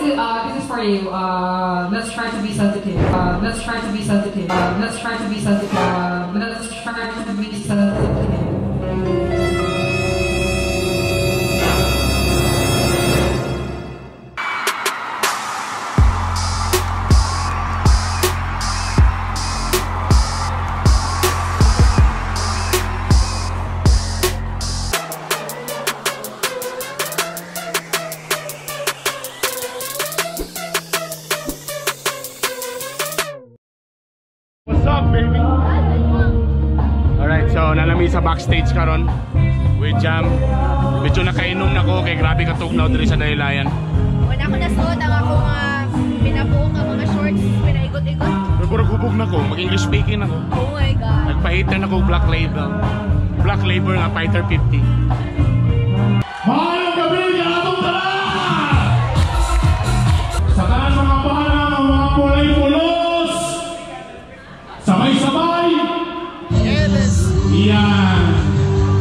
This is for you. Let's try to be sensitive. Let's try to be sensitive. Let's try to be sensitive. Let's try to be sensitive. What's up, baby? Alright, so nalami sa backstage karon with Jam. Medyo nakainom na ko kay grabe katugnaw diri sa Daylayan. Wala ko nasuot ang ako mga pinabuok ang mga shorts, pinaigot-igot. Pero hubog na ko, mag-English speaking ako. Oh my God. Nagpahita na ko Black Label. Black Label nga Fighter 50. Mahayang gabi niya atong tanan! Sa tanan mga bana, mga pulay-pulos! Sabay-sabay! Nervous. Yan!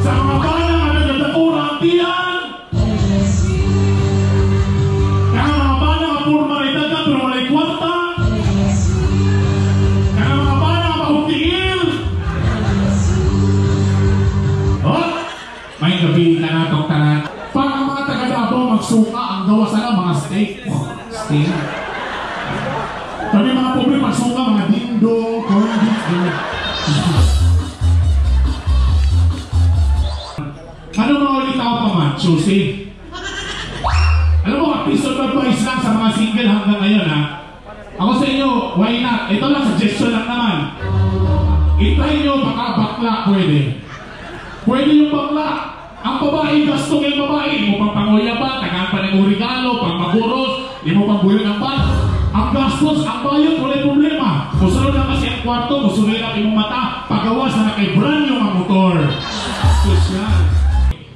Sa mga bana nga nagdadapura ang tiyan! Kaya mga bana nga puro maritagan pero walay kwarta! Kaya mga bana nga mahugtiil! Oh! May gabi na natong tanan. Pag ang mga taga-Davao magsuka ang gawa sana mga steak. Steak. Kami mga pobre magsuka mga dingdong, corn beef, ano mga ulit ako pa man? Susi. Alam mo, episode advice lang sa mga single hanggang ngayon ha. Ako sa inyo, why not? Ito lang, suggestion lang naman. I-try nyo baka bakla pwede. Pwede yung bakla. Ang babae, gasto ng babae. Di mo pang panguya ba, tagaan pa ng regalo, pang maguros, di mo pang buyo ng pan. Ang gastos, ang bayot, wala problema. Musunod lang kasi ang kwarto, musunod lang imong mata, pagawas na nakay-brand yung ang motor. Gastos yan.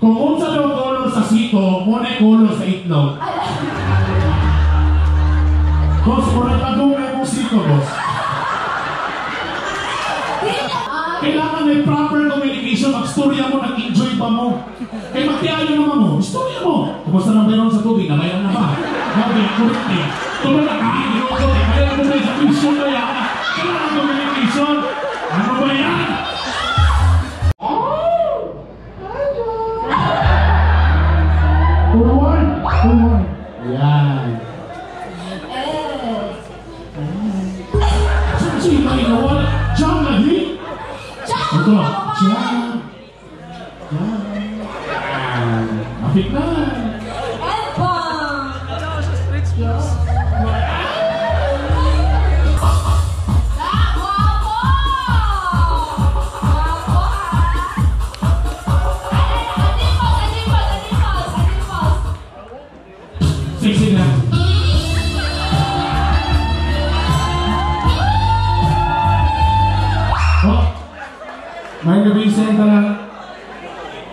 Kung unsa daw color sa sito, muna color sa itlog. Boss, muna tagong na yung sito, boss. Kailangan may proper communication. Mag-storya mo, nag-enjoy ba mo? Kaya magtiyayo naman mo, storya mo. Kumusta na meron sa tubig, nabayan na ba? Okay, correct eh. Tuloy na kain, inuto. Kaya mo na sa mission na yan. Kailangan communication. Ano ba yan? Pulwan! Pulwan! Yan. Sino na inawan? Jam lagi? Ito, jam. Yan. Mapit na. Sexy na. Oh, may gabi sa ito lang.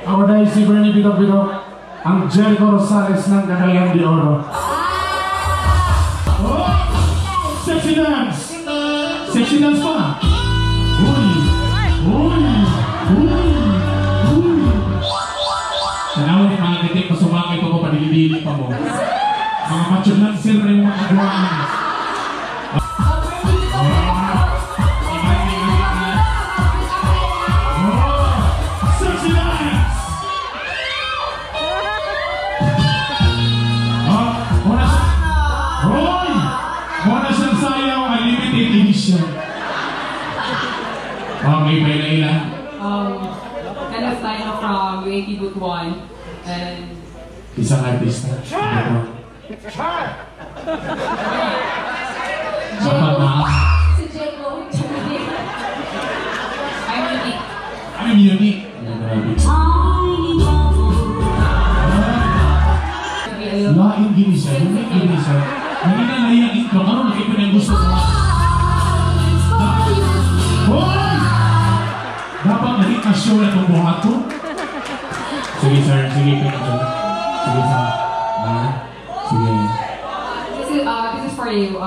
Ako dahil si Bernie Bito-Bito, ang Jericho Rosales ng Cagayan de Oro. Oh, sexy dance. Sexy dance pa. Uy, uy, uy, uy. Tanawin mga kitik, pasumakay ko ko panilili pa mo. Mga macho dancer na yung mga kagawa. Sexy dance! Muna siyang sayaw ang limited edition. Okay, may nailan. Kind of style from UAP Book 1 and Isang artista. si Jake Lowe. I'm unique. I'm unique. Lain gini siya, unique gini siya. Hindi na naiyak intro, karoon nakita na yung gusto ko. Hoy! Dapat nahit na show na itong buhat ko. Sige sir, sige pito. Sige sir. Sige. This is for you.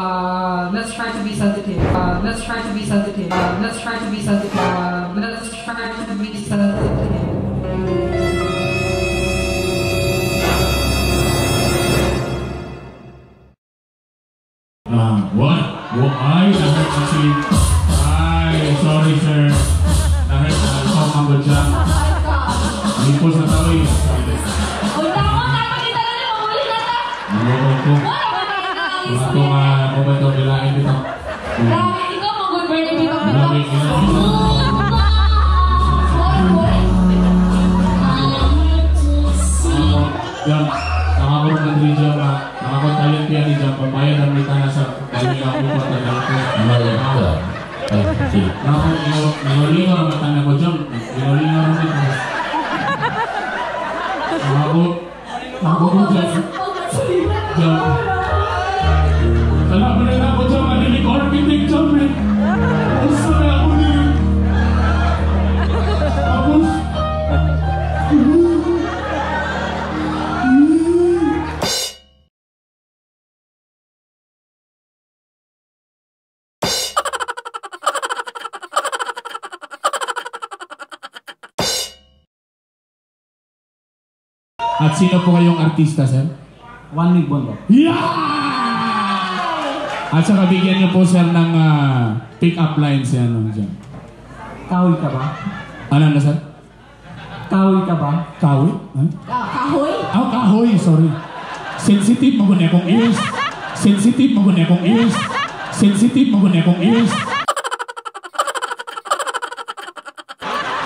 Let's try to be sensitive. Let's try to be sensitive. Let's try to be sensitive. Let's try to be sensitive. What? Ay, nahurt kasi. Ay, sorry sir. Nahurt na ang mga dyan. Lipos na tao eh. Nalulog ko. Wala ko momento nilain dito. Ikaw mo good birthday dito. Yan, nakakurong ng video na nakakontalent kaya ni Jam. Pamayad ang mita na sa kanyang ako pa talaga. Nakulingaw ang mata na ko Jam. Nakulingaw ang mita. Ako ko Jam. Jam. Salamat na ako Jam. Nalilig architect Jam. Gusto na ako niyo. Tapos. At sino po kayong artista, sir? One Week Bondo. Yeah! At saka bigyan niyo po, sir, ng pick-up lines yan. Dyan. Kahoy ka ba? Ano na, sir? Kahoy ka ba? Kahoy? Huh? Kahoy? Oh, kahoy, sorry. Sensitive mo guna akong ears. Sensitive mo guna akong ears. Sensitive mo guna akong ears.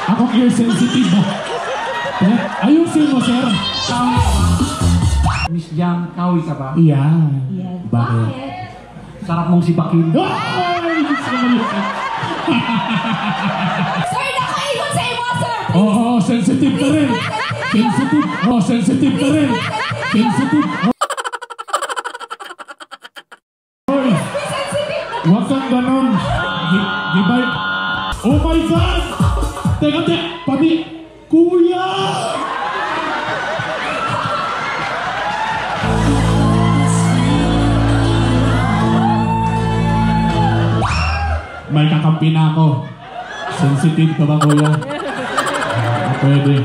Akong ear sensitive mo. Ayusin mo, sir. Kahoy ka ba? Miss Jam, kahoy ka ba? Yeah. Yes. Bakit? Sarap mong sibakin. Ay! Sir, nakaikot sa imo, sir! Oo, sensitive ka rin. Sensitive. Oh, sensitive ka rin. Sensitive. Hoy! Huwag kang ganon. Gibay. Oh my God! Teka, pati. Kuya! May kakampi na ako. Sensitive ka ba, kuya? Pwede.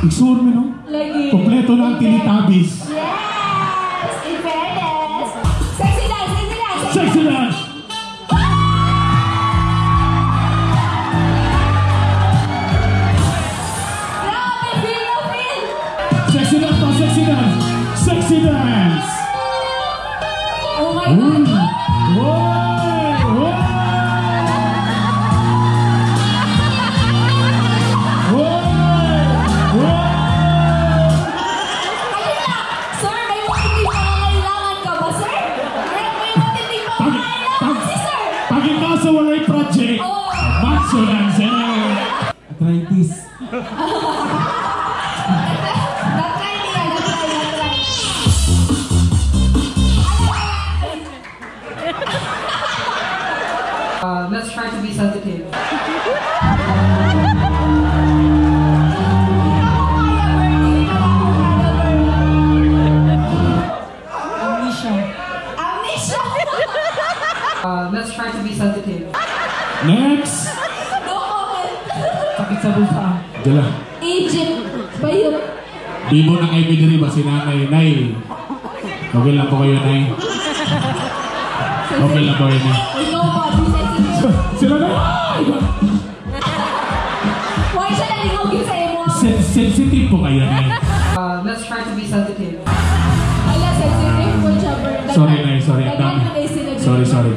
Iksur mo, no? Lagi. Kompleto na ang Teletubbies. Yes! In fairness. Sexy dance, sexy dance. Sexy dance! Grabe, feel na feel. Sexy dance pa, sexy dance! Sexy dance! Oh my God. Ayun na. Sir, may matinding pangangailangan ka ba, sir? May matinding pangangailangan si sir. Pagin ka sa walay project, Oh. macho lang, sir! Arthritis. Na-try niya, na-try. Let's try to be sensitive. Amnesia. Amnesia. Let's try to be sensitive. Next! No comment. Sakit sa bulsa. Dala. Egypt. Bayot. Ibo ng ibigay ba si nanay? Nay. Okay lang po kayo, Nay. Okay lang po kayo, Nay. No, Bobby, sensitive. Sila na! Why siya nalingogin sa emo? Sensitive po kayo, Nay. Let's try to be sensitive. Wala, sensitive po siya. Sorry, Nay. Sorry. Ang dami. Sorry, sorry.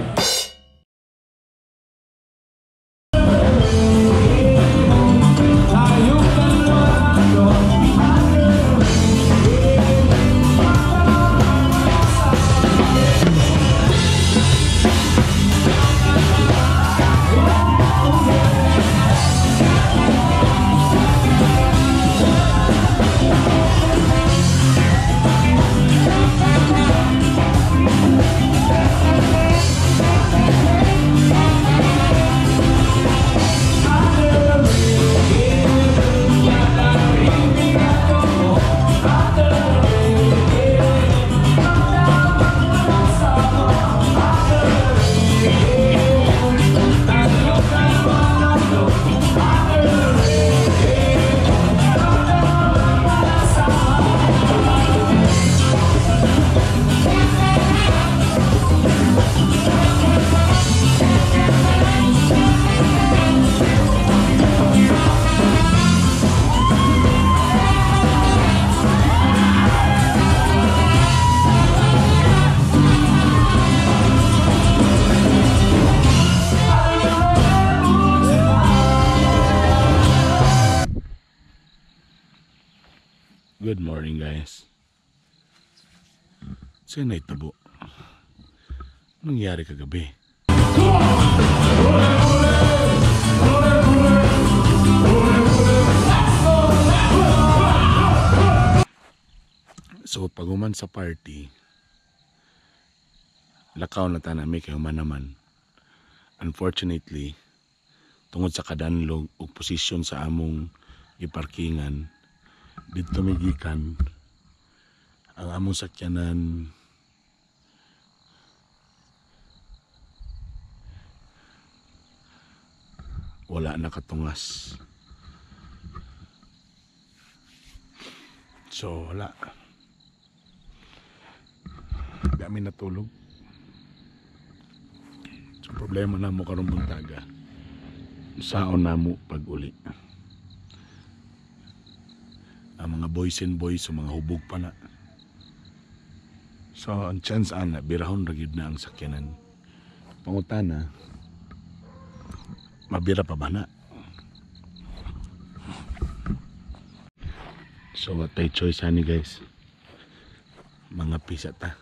Good morning, guys. Sa'yo na itabo. Anong nangyari kagabi? So, paguman sa party, lakaw na tanami kayo man naman. Unfortunately, tungod sa kadanlog o posisyon sa among iparkingan, dito migikan ang among sakyanan wala nakatungas. So wala. Kami natulog. So problema na mo karong buntaga. Saon na mo pag uli. Ang mga boys and boys o mga hubog pa na. So ang chance ana birahon ra gyud na ang sakyanan. Pangutana mabira pa ba na? So what tay choice ani guys? Mga pisa ta.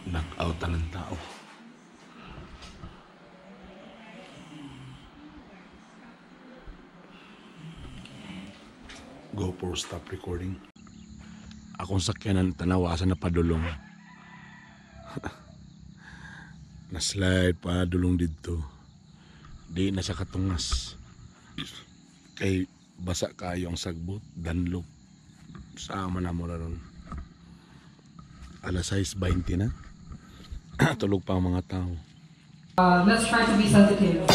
Knock-out ng tao. GoPro stop recording. Akong sakyanan tanawasan na padulong. Na-slide pa dulong dito. Di na siya katungas. Kay basa kayo ang sagbot, danlog. Sama na mo ron. Alas 6:20 na. Tulog pa ang mga tao. Let's try to be sensitive.